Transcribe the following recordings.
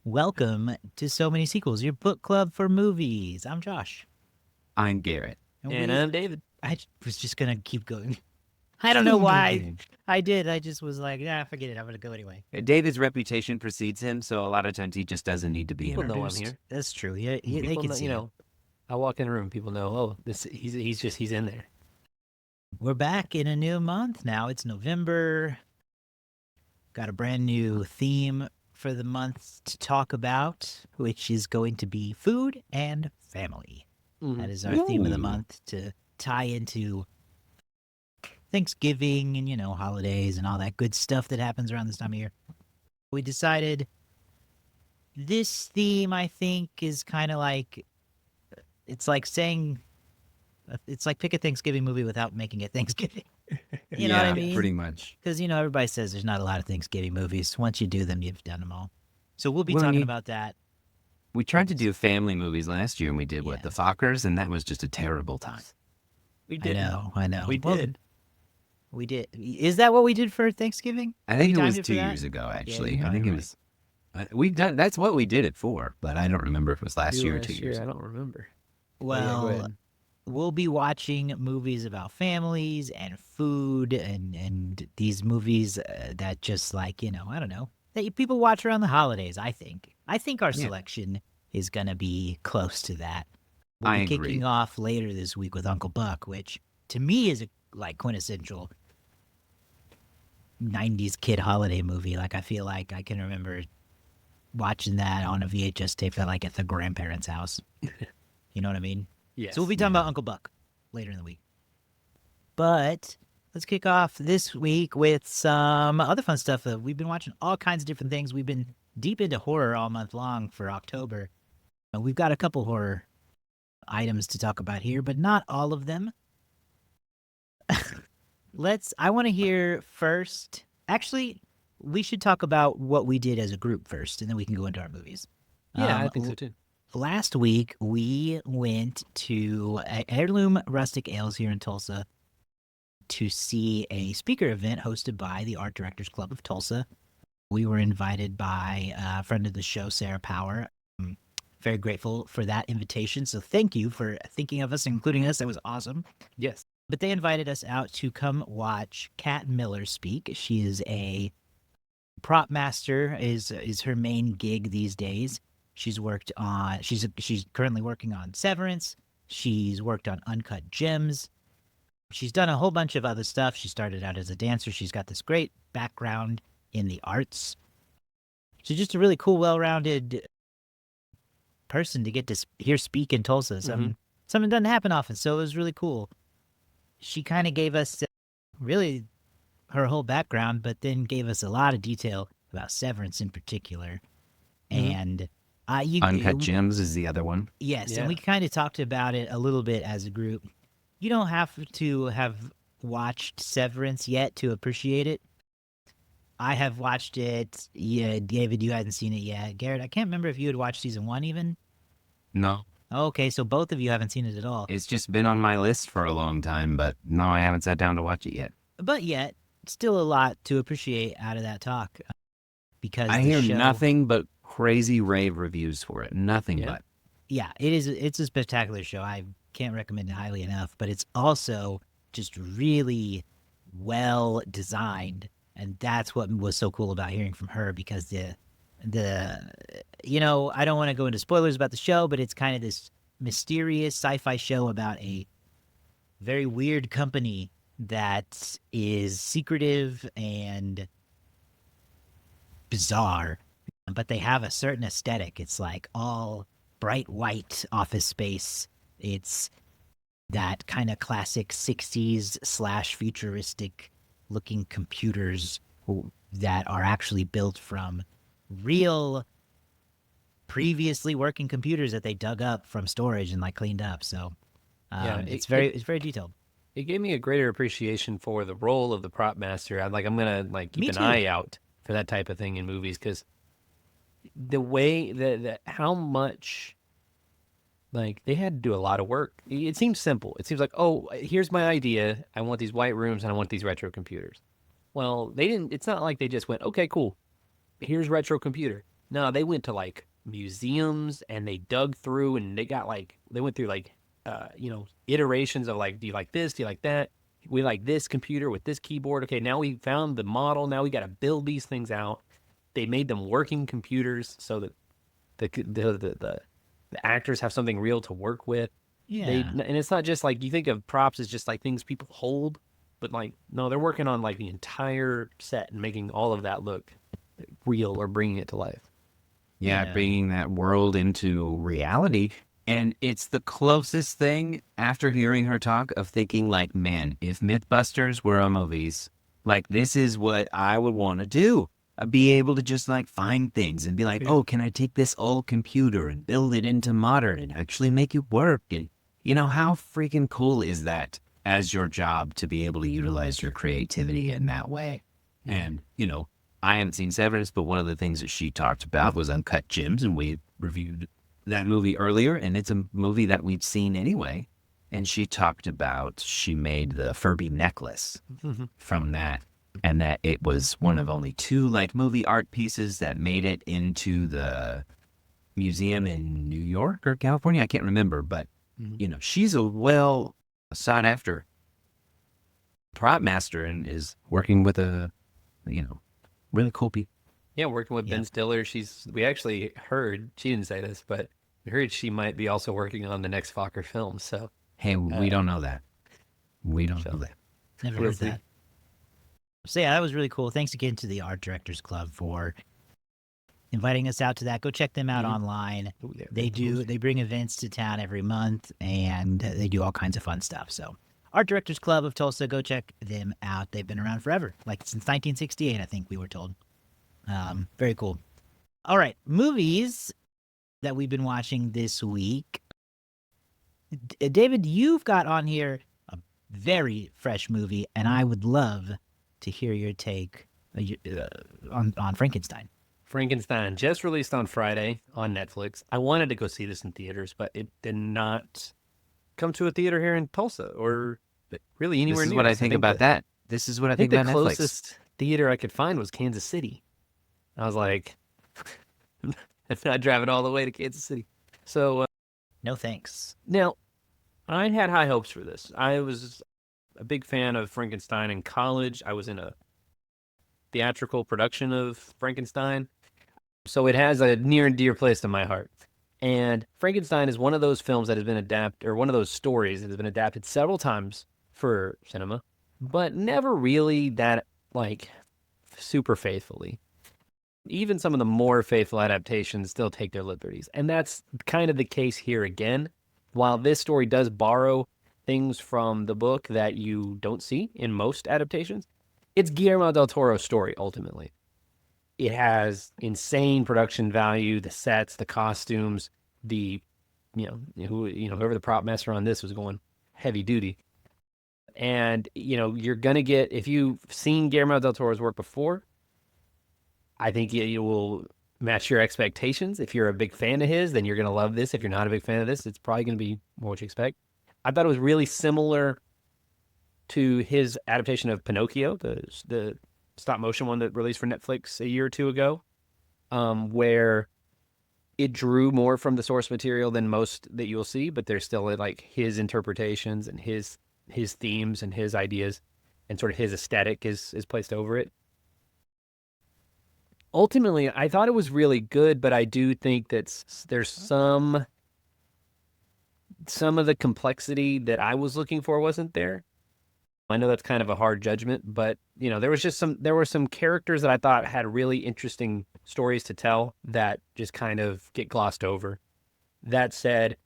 Welcome to So Many Sequels, your book club for movies. I'm Josh. I'm Garrett. And And I'm David. I was just going to keep going. I don't know Keep why moving. I did. I just was like, forget it. I'm going to go anyway. David's reputation precedes him, so a lot of times he just doesn't need to be People know I'm introduced. here. That's true. Yeah, they People can know, see it. I walk in a room, people know, oh, he's in there. We're back in a new month now. It's November. Got a brand new theme for the month to talk about, which is going to be food and family. Mhm. That is our theme of the Ooh. month to tie into Thanksgiving and, holidays and all that good stuff that happens around this time of year. We decided this theme, I think, is kind of like, it's like saying, it's like pick a Thanksgiving movie without making it Thanksgiving. You know what I mean? Pretty much. Because, everybody says there's not a lot of Thanksgiving movies. Once you do them, you've done them all. So we'll be Well, talking about that. We tried to do family movies last year, and we did, Yeah. The Fockers, and that was just a terrible time. We I did. know. We Well, did. we did. Is that what we did for Thanksgiving? I think We it was timed for 2 that? years ago, actually. you're I think probably it was. We've done. That's what we did it for, but I don't remember if it was last year or 2 years. I don't remember. Well, go ahead. we'll be watching movies about families and food and these movies that just like, I don't know, that people watch around the holidays, I think. I think our Yeah. selection is going to be close to that. We'll I be agree. kicking off later this week with Uncle Buck, which to me is a quintessential 90s kid holiday movie. Like, I feel like I can remember watching that on a VHS tape at the grandparents' house. You know what I mean? Yes. So we'll be talking about Uncle Buck later in the week. But let's kick off this week with some other fun stuff. We've been watching all kinds of different things. We've been deep into horror all month long for October. We've got a couple horror items to talk about here, but not all of them. I want to hear first. Actually, we should talk about what we did as a group first, and then we can go into our movies. I think so too. Last week, we went to Heirloom Rustic Ales here in Tulsa to see a speaker event hosted by the Art Directors Club of Tulsa. We were invited by a friend of the show, Sarah Power. I'm very grateful for that invitation. So thank you for thinking of us, including us. That was awesome. Yes. But they invited us out to come watch Kat Miller speak. She is a prop master, is her main gig these days. She's currently working on Severance. She's worked on Uncut Gems. She's done a whole bunch of other stuff. She started out as a dancer. She's got this great background in the arts. She's just a really cool, well-rounded person to get to hear speak in Tulsa. Something doesn't happen often, so it was really cool. She kind of gave us really her whole background, but then gave us a lot of detail about Severance in particular. And Uncut Gems is the other one. Yes, Yeah. and we kind of talked about it a little bit as a group. You don't have to have watched Severance yet to appreciate it. I have watched it. Yeah, David, you hadn't seen it yet. Garrett, I can't remember if you had watched season 1 even. No, Okay, so both of you haven't seen it at all. it's just been on my list for a long time, but no, I haven't sat down to watch it yet. But yet, still a lot to appreciate out of that talk. Because I the hear show, nothing but crazy rave reviews for it. Nothing Yeah. but. Yeah, it's a spectacular show. I can't recommend it highly enough, but it's also just really well designed, and that's what was so cool about hearing from her, because the I don't want to go into spoilers about the show, but it's kind of this mysterious sci-fi show about a very weird company that is secretive and bizarre, but they have a certain aesthetic. It's like all bright white office space. It's that kind of classic 60s / futuristic looking computers that are actually built from real previously working computers that they dug up from storage and cleaned up. So it's very detailed. It gave me a greater appreciation for the role of the prop master. I'm gonna keep Me an too. eye out for that type of thing in movies, because the way that how much they had to do a lot of work. It seems simple. It seems like, oh, here's my idea. I want these white rooms and I want these retro computers. Well, they didn't. It's not like they just went, okay, cool. Here's retro computer. No, they went to like museums and they dug through and they got like they went through like iterations of like, do you like this? Do you like that? We like this computer with this keyboard. Okay, now we found the model. Now we got to build these things out. They made them working computers so that the actors have something real to work with. Yeah. And it's not just like you think of props as just like things people hold, but like no, they're working on like the entire set and making all of that look real or bringing it to life. Yeah, bringing that world into reality. And it's the closest thing after hearing her talk of thinking like, man, if Mythbusters were a movies, like this is what I would want to do. I'd be able to just like find things and be like, oh, can I take this old computer and build it into modern and actually make it work? And you know, how freaking cool is that as your job to be able to utilize your creativity in that way? And, you know, I haven't seen Severance, but one of the things that she talked about was Uncut Gems, and we reviewed that movie earlier, and it's a movie that we'd seen anyway. And she talked about she made the Furby necklace from that, and that it was one of only 2 like movie art pieces that made it into the museum in New York or California. I can't remember, but you know, she's a well sought after prop master and is working with a, you know, really cool people. Yeah, working with Ben Stiller. We actually heard, she didn't say this, but we heard she might be also working on the next Fokker film. So, hey, we don't know that. We don't know that. Never heard that. So yeah, that was really cool. Thanks again to the Art Directors Club for inviting us out to that. Go check them out online. They bring events to town every month, and they do all kinds of fun stuff. So Art Directors Club of Tulsa, go check them out. They've been around forever, like since 1968, I think we were told. Very cool. All right, movies that we've been watching this week. David, you've got on here a very fresh movie, and I would love to hear your take on Frankenstein. Frankenstein just released on Friday on Netflix. I wanted to go see this in theaters, but it did not come to a theater here in Tulsa or really anywhere near. This is what I think about that. This is what I think about Netflix. The closest theater I could find was Kansas City. I was like, I'm not driving all the way to Kansas City. So, no thanks. Now, I had high hopes for this. I was a big fan of Frankenstein in college. I was in a theatrical production of Frankenstein. So it has a near and dear place to my heart. And Frankenstein is one of those films that has been adapted, or one of those stories that has been adapted several times for cinema, but never really that, like, super faithfully. Even some of the more faithful adaptations still take their liberties. And that's kind of the case here again. While this story does borrow things from the book that you don't see in most adaptations, it's Guillermo del Toro's story, ultimately. It has insane production value, the sets, the costumes, whoever the prop master on this was going heavy duty. And, you're going to get, if you've seen Guillermo del Toro's work before, I think you will match your expectations. If you're a big fan of his, then you're going to love this. If you're not a big fan of this, it's probably going to be more what you expect. I thought it was really similar to his adaptation of Pinocchio, the stop motion one that released for Netflix a year or two ago, where it drew more from the source material than most that you'll see, but there's still like his interpretations and his themes and his ideas and sort of his aesthetic is placed over it. Ultimately, I thought it was really good, but I do think that there's some of the complexity that I was looking for wasn't there. I know that's kind of a hard judgment, but there were some characters that I thought had really interesting stories to tell that just kind of get glossed over. That said,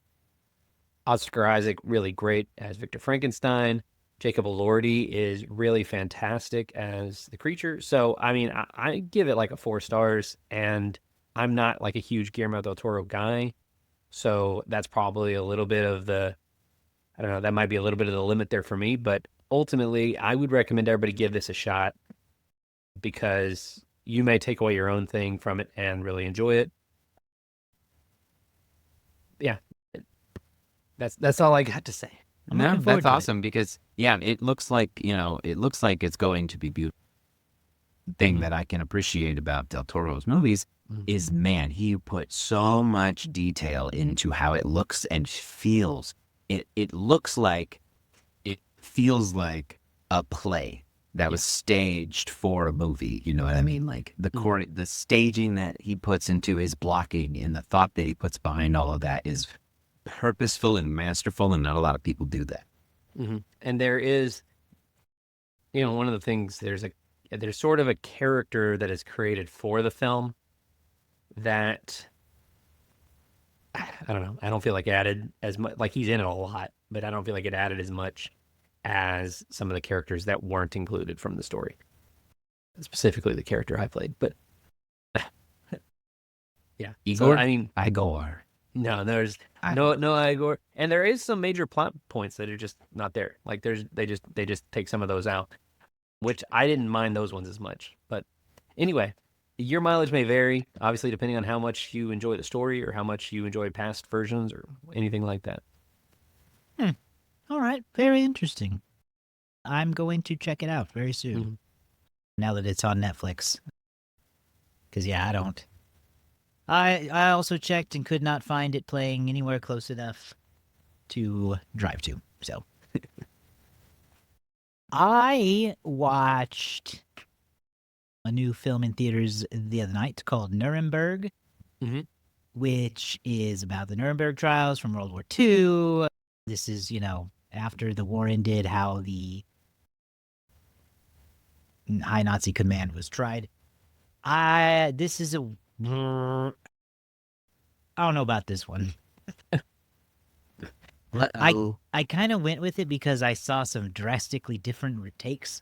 Oscar Isaac really great as Victor Frankenstein. Jacob Elordi is really fantastic as the creature. So, I mean, I give it like a 4 stars, and I'm not like a huge Guillermo del Toro guy. So that's probably a little bit of that might be a little bit of the limit there for me, but ultimately, I would recommend everybody give this a shot because you may take away your own thing from it and really enjoy it. Yeah, that's all I got to say. No, that's awesome because it looks like it's going to be beautiful. Thing that I can appreciate about Del Toro's movies is, man, he put so much detail into how it looks and feels. It looks like, it feels like a play that was staged for a movie. You know what I mean? Like the staging that he puts into his blocking and the thought that he puts behind all of that is purposeful and masterful, and not a lot of people do that. And there is, one of the things, there's sort of a character that is created for the film that, I don't know, I don't feel like added as much. Like, he's in it a lot, but I don't feel like it added as much as some of the characters that weren't included from the story, specifically the character I played. But yeah, Igor, so I mean, Igor. no, there's no Igor, and there is some major plot points that are just not there. Like, they just take some of those out, which I didn't mind those ones as much. But anyway, your mileage may vary, obviously, depending on how much you enjoy the story or how much you enjoy past versions or anything like that. All right, very interesting. I'm going to check it out very soon. Now that it's on Netflix. Because, yeah, I don't. I also checked and could not find it playing anywhere close enough to drive to. So I watched a new film in theaters the other night called Nuremberg, which is about the Nuremberg trials from World War II. This is, after the war ended, how the high Nazi command was tried. This is a... I don't know about this one. I kind of went with it because I saw some drastically different takes.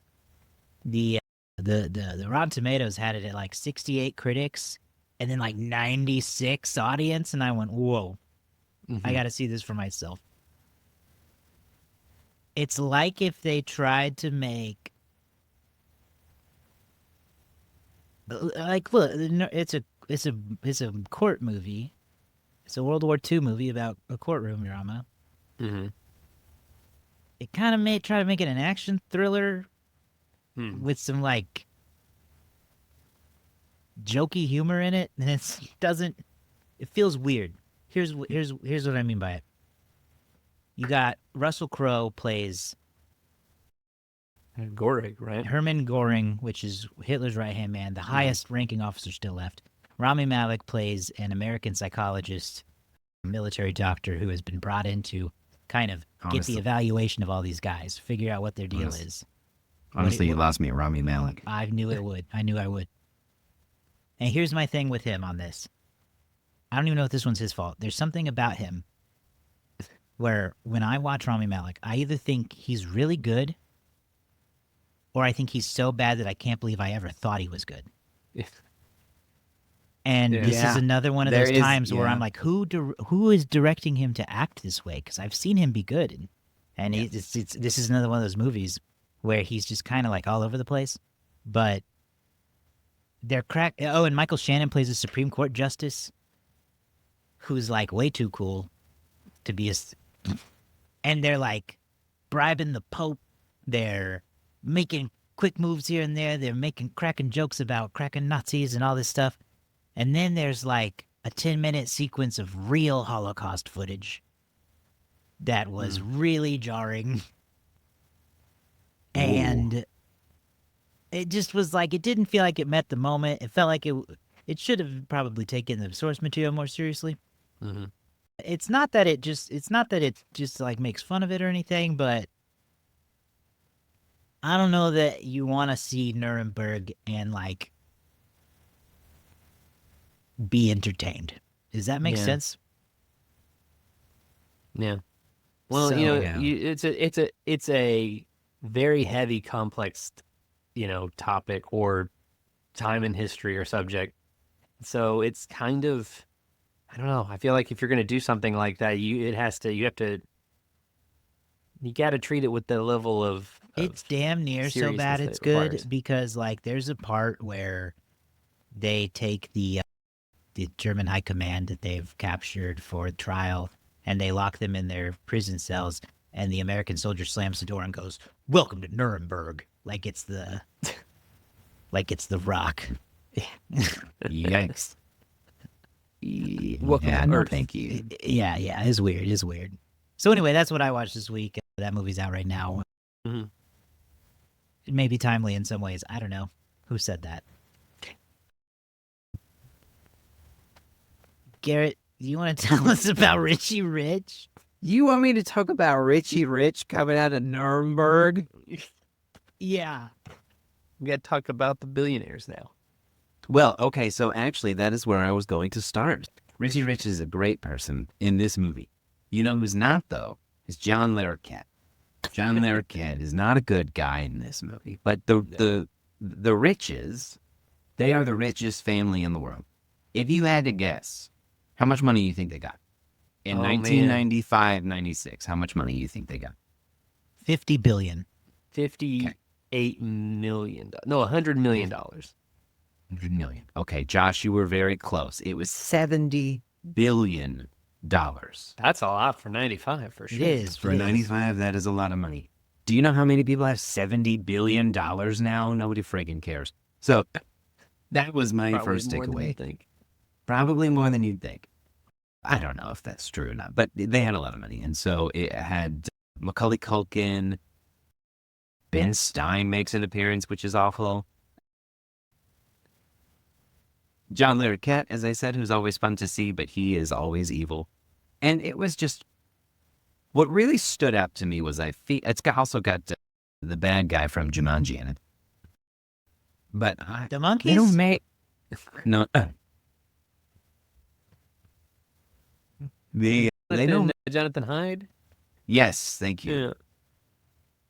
The Rotten Tomatoes had it at like 68 critics and then like 96 audience, and I went, whoa, I got to see this for myself. It's like if they tried to make, like, look, it's a court movie. It's a World War II movie about a courtroom drama. It kind of try to make it an action thriller with some like jokey humor in it, and it feels weird. Here's what I mean by it. You got Russell Crowe plays Goring, right? Hermann Goring, which is Hitler's right-hand man, the highest ranking officer still left. Rami Malek plays an American psychologist, military doctor who has been brought in to kind of get the evaluation of all these guys, figure out what their deal is. Honestly, you lost me at Rami Malek. I knew it would. I knew I would. And here's my thing with him on this. I don't even know if this one's his fault. There's something about him where when I watch Rami Malek, I either think he's really good or I think he's so bad that I can't believe I ever thought he was good. And this is another one of those times where I'm like, who is directing him to act this way? Because I've seen him be good. And this is another one of those movies where he's just kind of like all over the place. But they're and Michael Shannon plays a Supreme Court justice who's like way too cool to be and they're like bribing the Pope. They're making quick moves here and there. They're cracking jokes about cracking Nazis and all this stuff. And then there's like a 10-minute sequence of real Holocaust footage that was really jarring. And it just was like, it didn't feel like it met the moment. It felt like it should have probably taken the source material more seriously. It's not that it just like makes fun of it or anything, but I don't know that you want to see Nuremberg and like be entertained. Does that make sense? Yeah. Well, it's a very heavy, complex, topic or time in history or subject. So it's kind of, I don't know. I feel like if you're going to do something like that, you got to treat it with the level of it's damn near so bad it's good, because like there's a part where they take the German high command that they've captured for trial and they lock them in their prison cells, and the American soldier slams the door and goes, "Welcome to Nuremberg," like it's the Rock. Yikes. Welcome Yeah, to no, Earth. thank you. Yeah, it's weird. It's weird. So anyway, that's what I watched this week. That movie's out right now. Mhm. It may be timely in some ways. I don't know. Who said that? Garrett, do you want to tell us about Richie Rich? You want me to talk about Richie Rich coming out of Nuremberg? Yeah. We got to talk about the billionaires now. Well, okay, so actually, that is where I was going to start. Richie Rich is a great person in this movie. You know who's not, though? Is John Larroquette. John Larroquette is not a good guy in this movie, but the Riches, they are the richest family in the world. If you had to guess, how much money you think they got? In Oh, man. 1995, 96, how much money you think they got? 50 billion. $58 million. No, $100 million. 100 million. Okay, Josh, you were very close. It was $70 billion. That's a lot for 95 for sure. It is. For it is. 95, that is a lot of money. Do you know how many people have $70 billion now? Nobody friggin' cares. So that was my Probably first more than you takeaway. think. Probably more than you'd think. I don't know if that's true or not, but they had a lot of money. And so it had Macaulay Culkin. Ben Stein makes an appearance, which is awful. John Larroquette, as I said, who's always fun to see, but he is always evil. And it was just, what really stood out to me was also got the bad guy from Jumanji in it. But The monkeys? they don't make, no, they don't, Jonathan Hyde? yes, thank you. Yeah.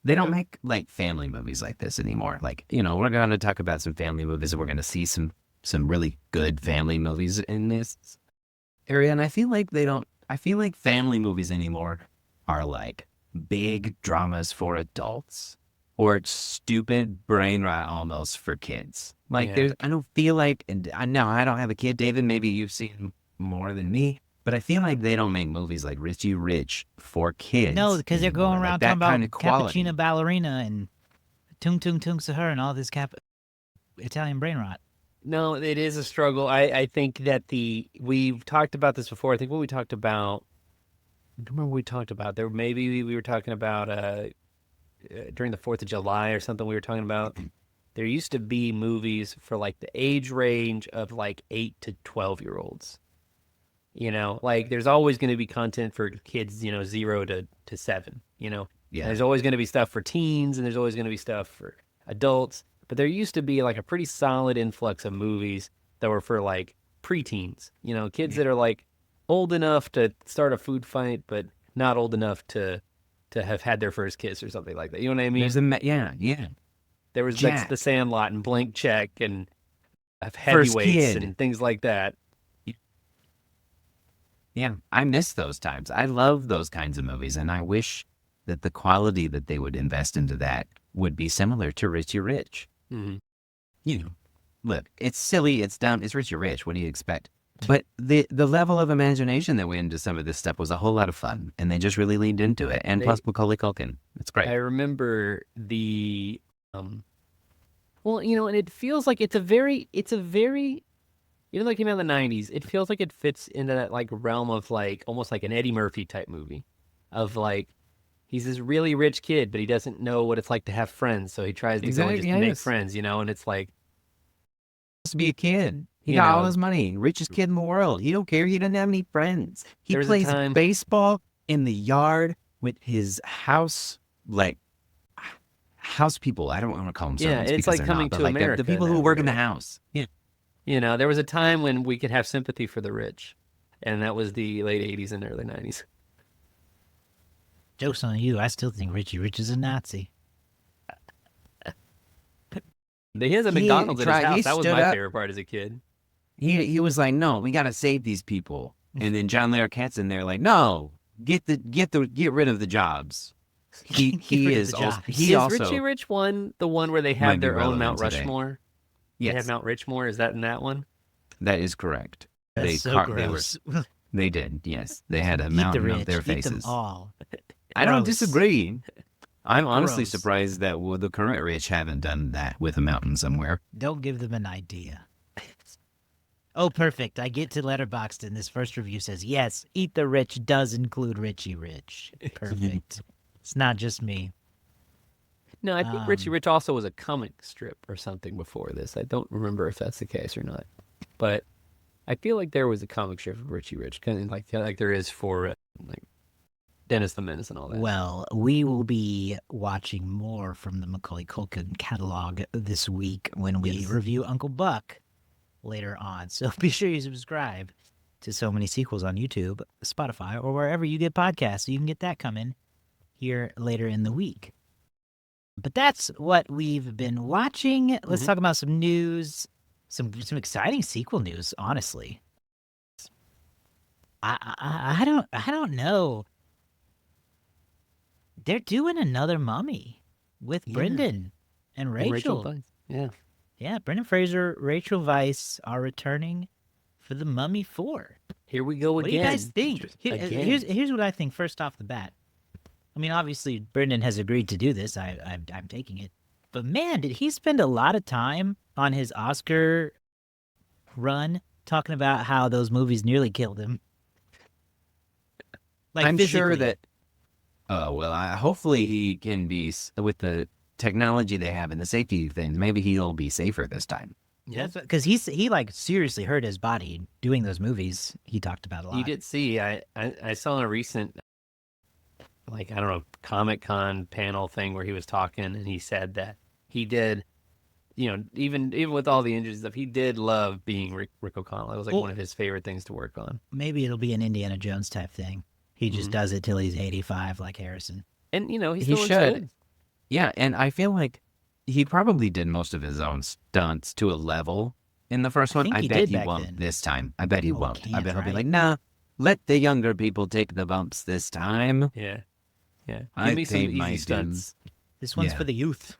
They don't make like family movies like this anymore. Like, we're going to talk about some family movies and we're going to see some really good family movies in this area. And I feel like family movies anymore are like big dramas for adults or stupid brain rot almost for kids. Like Yeah. I don't feel like, and I know I don't have a kid, David, maybe you've seen more than me, but I feel like they don't make movies like Richie Rich for kids. No, because they're going anymore. around Like that talking about kind of quality. Cappuccino Ballerina and Tung Tung Tung Sahur and all this Italian brain rot. No, it is a struggle. I think that we've talked about this before. I think what we talked about, I don't remember what we talked about. There maybe we were talking about during the 4th of July or something we were talking about. There used to be movies for like the age range of like 8 to 12-year-olds. Like there's always going to be content for kids, 0 to 7, And Yeah. there's always going to be stuff for teens and there's always going to be stuff for adults. But there used to be like a pretty solid influx of movies that were for like preteens, kids that are like old enough to start a food fight, but not old enough to have had their first kiss or something like that. You know what I mean? Yeah. There was Jack. like The Sandlot and Blank Check and First Heavyweights Kid. and things like that. Yeah, I miss those times. I love those kinds of movies, and I wish that the quality that they would invest into that would be similar to Richie Rich. Mm-hmm. Look, it's silly, it's dumb, it's Richie Rich. What do you expect? But the level of imagination that went into some of this stuff was a whole lot of fun, and they just really leaned into it. And plus Macaulay Culkin, it's great. I remember the, well, and it feels like it's a very, even though it came out in the 90s, it feels like it fits into that like realm of like almost like an Eddie Murphy type movie of like, he's this really rich kid, but he doesn't know what it's like to have friends. So he tries to go and just make friends, and it's like, To be a kid. He You got know. all his money, richest kid in the world. He don't care. He doesn't have any friends. He There was a plays time- baseball in the yard with his house people. I don't want to call them Yeah, servants it's because like they're Coming not, but to like the America people who now, work in the really. house. Yeah. there was a time when we could have sympathy for the rich, and that was the late 80s and early 90s. Joke's on you. I still think Richie Rich is a Nazi. He has a He McDonald's at his tried- he house. That was stood my up. favorite part as a kid. He was like, no, we got to save these people. And then John Larroquette's in there like, no, get rid of the jobs. He Get rid of is the also, jobs. he Is also Richie Rich one the one where they might have be their own Mount relevant today. Rushmore? They have yes, Mount Richmore. Is that in that one? that is correct. That's They so car- they were- gross. They did, yes. They had a Eat the mountain rich. of their Eat them faces. all. I don't Gross. disagree. I'm honestly Gross. surprised that the current rich haven't done that with a mountain somewhere. Don't give them an idea. Oh, perfect. I get to Letterboxd and this first review says, yes, Eat the Rich does include Richie Rich. Perfect. It's not just me. No, I think Richie Um, Rich also was a comic strip or something before this. I don't remember if that's the case or not, but I feel like there was a comic strip of Richie Rich, kind of like there is for like Dennis the Menace and all that. well, we will be watching more from the Macaulay Culkin catalog this week when we Yes. review Uncle Buck later on. So be sure you subscribe to So Many Sequels on YouTube, Spotify, or wherever you get podcasts so you can get that coming here later in the week. But that's what we've been watching. Let's talk about some news, some exciting sequel news. Honestly, I don't know. They're doing another Mummy with Yeah. Brendan and And Rachel Rachel. Weisz. Yeah. Yeah, Brendan Fraser, Rachel Weisz are returning for the Mummy 4. Here we go What again. do you guys think? Just again. Here's what I think first off the bat. I mean, obviously, Brendan has agreed to do this. I'm taking it. But man, did he spend a lot of time on his Oscar run talking about how those movies nearly killed him. Like I'm sure physically. that. Oh well, hopefully he can be with the technology they have and the safety things. Maybe he'll be safer this time. Yeah. Because he like seriously hurt his body doing those movies. He talked about a lot. You did see, I saw in a recent, like, I don't know, Comic-Con panel thing where he was talking and he said that he did, even with all the injuries stuff, he did love being Rick O'Connell. It was like Well- one of his favorite things to work on. Maybe it'll be an Indiana Jones type thing. He just does it till he's 85, like Harrison. And, he He still looks should. good. Yeah, and I feel like he probably did most of his own stunts to a level in the first one. think I he bet did he back won't then. this time. I bet he Oh, he won't. I can't, bet he'll be right? like, nah, let the younger people take the bumps this time. Yeah. Yeah. Give I me some paid my easy stunts. dues. This one's Yeah. for the youth.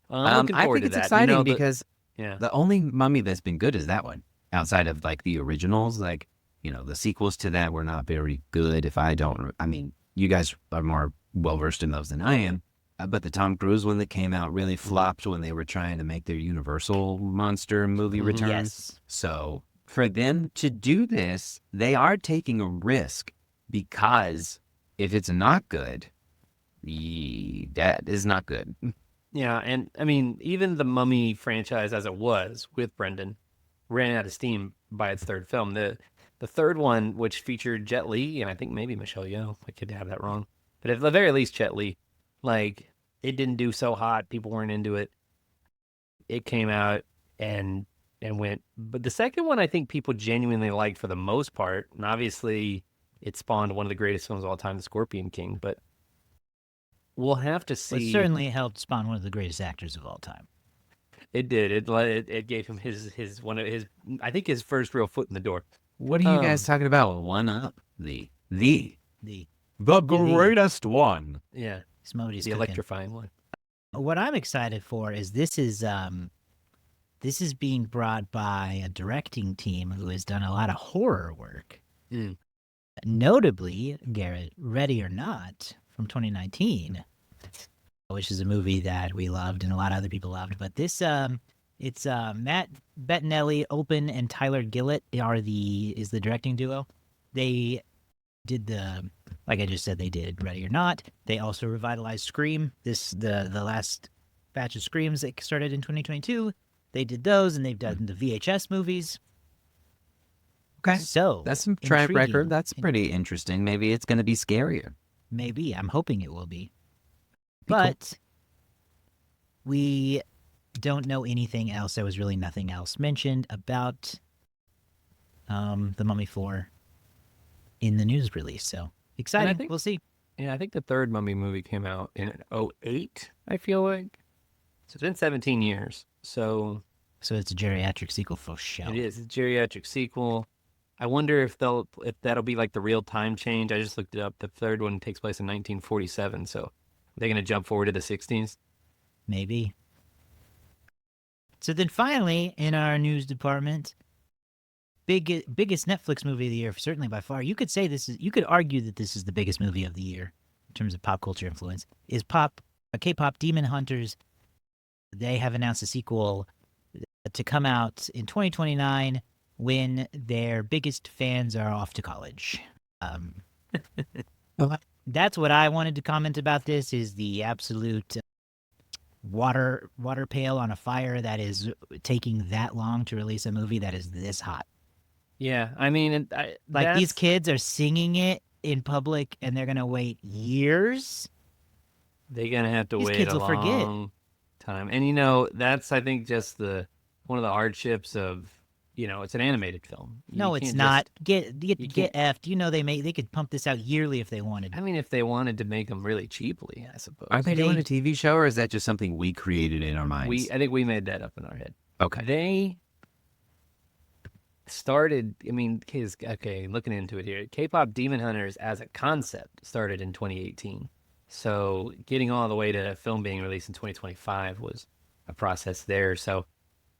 I'm looking I forward think to it's that. exciting because Yeah. the only Mummy that's been good is that one. Outside of like the originals, like, the sequels to that were not very good. I mean, you guys are more well versed in those than I am. But the Tom Cruise one that came out really flopped when they were trying to make their Universal monster movie return. Yes. So for them to do this, they are taking a risk because if it's not good, that is not good. Yeah, and I mean, even the Mummy franchise as it was with Brendan ran out of steam by its third film. The third one, which featured Jet Li and I think maybe Michelle Yeoh, I could have that wrong, but at the very least Jet Li, like it didn't do so hot. People weren't into it. It came out and went, but the second one I think people genuinely liked for the most part, and obviously it spawned one of the greatest films of all time, The Scorpion King. But we'll have to Well, it see. certainly helped spawn one of the greatest actors of all time. It did. It gave him his one of his, I think, his first real foot in the door. What are you guys talking about? One up. The The greatest one. Yeah, Smokey's the cooking. electrifying one. What I'm excited for is this is being brought by a directing team who has done a lot of horror work. Mm. Notably, Garrett, Ready or Not from 2019, which is a movie that we loved and a lot of other people loved. But this it's Matt Bettinelli, Open, and Tyler Gillett is the directing duo. They did like I just said, they did Ready or Not. They also revitalized Scream. The last batch of Screams that started in 2022. They did those, and they've done the VHS movies. Okay. So That's some track intriguing. record. That's pretty interesting. Maybe it's going to be scarier. Maybe. I'm hoping it will be. Be cool. But we don't know anything else. There was really nothing else mentioned about the Mummy 4 in the news release. So exciting. think- We'll see. Yeah, I think the third Mummy movie came out in 2008, I feel like. So it's been 17 years. So So it's a geriatric sequel for sure. it is a geriatric sequel. I wonder if that'll be like the real time change. I just looked it up. The third one takes place in 1947. So they're going to jump forward to the 60s. Maybe. So then finally, in our news department, biggest Netflix movie of the year, certainly by far. You could argue that this is the biggest movie of the year in terms of pop culture influence. Is K-pop Demon Hunters. They have announced a sequel to come out in 2029 when their biggest fans are off to college. Um, that's what I wanted to comment about. This is the absolute water pail on a fire that is taking that long to release a movie that is this hot. Yeah, I mean, Like these that's kids are singing it in public and they're gonna wait years. they're gonna have to These wait kids a will forget. long time. And that's I think just the one of the hardships of it's an animated film. You No, it's can't not. just you Get can't. effed. You know they could pump this out yearly if they wanted. I mean, if they wanted to make them really cheaply, I Are suppose. they doing They a TV show, or is that just something we created in our minds? I think we made that up in our head. Okay. They started. I mean, okay, looking into it here, K-pop Demon Hunters as a concept started in 2018. So getting all the way to film being released in 2025 was a process there. So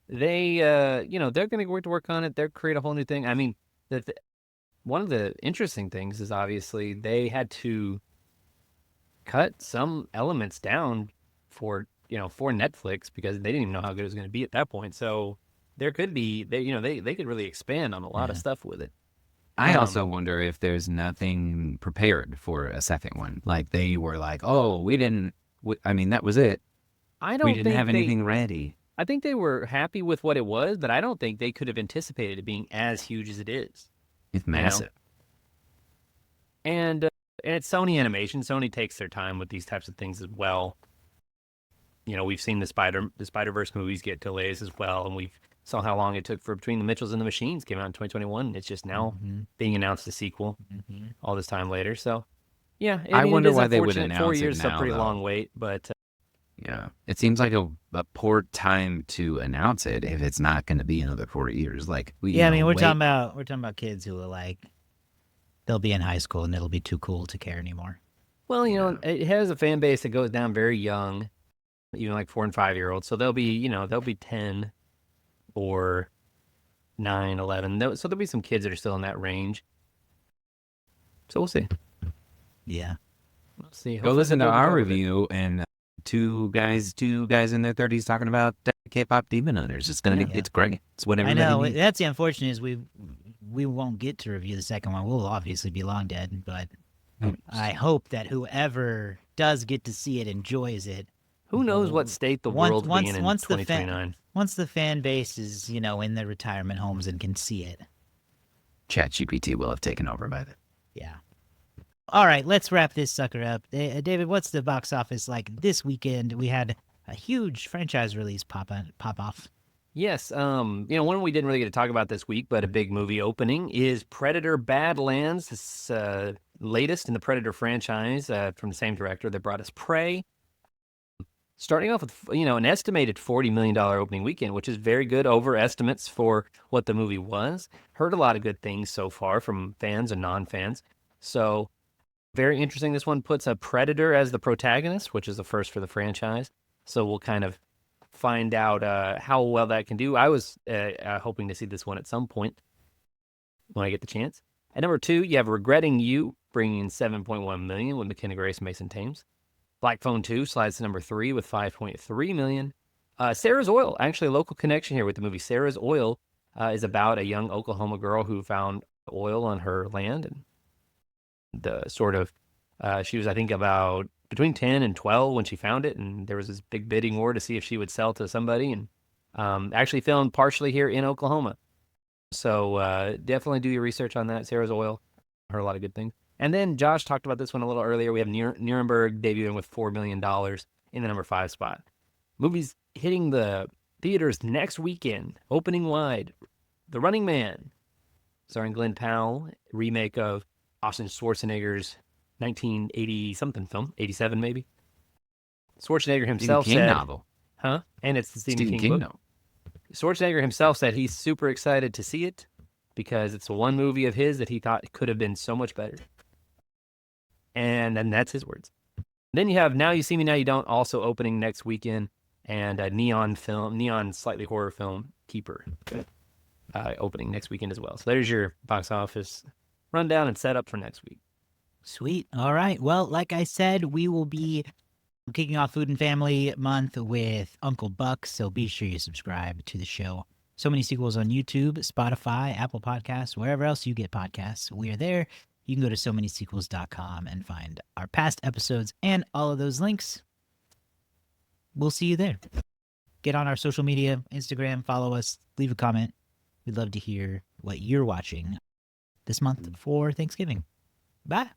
they, they're going to work on it. They'll create a whole new thing. I mean, one of the interesting things is obviously they had to cut some elements down for Netflix because they didn't even know how good it was going to be at that point. So there could be they could really expand on a lot of Yeah. stuff with it. I also wonder if there's nothing prepared for a second one. Like they were like, oh, we didn't. I mean, that was it. I We don't didn't think have they. anything ready. I think they were happy with what it was, but I don't think they could have anticipated it being as huge as it is. It's You know, massive. and it's Sony Animation. Sony takes their time with these types of things as well. We've seen the Spider-Verse movies get delays as well, and we've saw how long it took for Between the Mitchells and the Machines came out in 2021. It's just now being announced a sequel all this time later. So, yeah, I I mean, wonder it is why they would unfortunate. 4 announce it years is a now, pretty though. long wait, but Yeah, it seems like a poor time to announce it if it's not going to be another 4 years. Like I mean we're talking about kids who are like they'll be in high school and it'll be too cool to care anymore. well, it has a fan base that goes down very young, even like 4 and 5 year olds. So they'll be 10 or 9, 11. So there'll be some kids that are still in that range. So we'll see. Yeah. We'll see. Go Hopefully listen to they'll our cover it. review and two guys in their 30s talking about K-pop Demon Hunters. It's gonna be, Yeah. it's great. It's what I everybody know needs. that's the unfortunate is we won't get to review the second one. We'll obviously be long dead, but I hope that whoever does get to see it enjoys it. Who knows what state the world will be in once the 2029. once the fan base is in their retirement homes and can see it. ChatGPT will have taken over by then. Yeah. All right, let's wrap this sucker up. David, what's the box office like this weekend? We had a huge franchise release pop off. Yes, one we didn't really get to talk about this week, but a big movie opening is Predator: Badlands. This latest in the Predator franchise from the same director that brought us Prey. Starting off with an estimated $40 million opening weekend, which is very good over estimates for what the movie was. Heard a lot of good things so far from fans and non-fans. So very interesting. This one puts a Predator as the protagonist, which is the first for the franchise. So we'll kind of find out how well that can do. I was hoping to see this one at some point when I get the chance. At number 2, you have Regretting You, bringing in $7.1 million with McKenna Grace, Mason Thames. Black Phone 2 slides to number 3 with $5.3 million. Sarah's Oil, actually a local connection here with the movie. Sarah's Oil is about a young Oklahoma girl who found oil on her land, and the sort of she was, I think, about between 10 and 12 when she found it, and there was this big bidding war to see if she would sell to somebody, and actually filmed partially here in Oklahoma. So definitely do your research on that. Sarah's Oil, heard a lot of good things. And then Josh talked about this one a little earlier. We have Nuremberg debuting with $4 million in the number 5 spot. Movies hitting the theaters next weekend, opening wide. The Running Man, starring Glenn Powell, remake of Austin Schwarzenegger's 1980-something film, 87 maybe. Schwarzenegger himself Stephen King said, novel. huh? And it's the Stephen King book. novel. Schwarzenegger himself said he's super excited to see it because it's the one movie of his that he thought could have been so much better. And then that's his words. Then you have Now You See Me, Now You Don't, also opening next weekend, and a neon slightly horror film, Keeper, opening next weekend as well. So there's your box office rundown and setup for next week. Sweet. All right. Well, like I said, we will be I'm kicking off Food and Family Month with Uncle Buck, so be sure you subscribe to the show. So Many Sequels on YouTube, Spotify, Apple Podcasts, wherever else you get podcasts. We are there. You can go to somanysequels.com and find our past episodes and all of those links. We'll see you there. Get on our social media, Instagram, follow us, leave a comment. We'd love to hear what you're watching this month for Thanksgiving. Bye.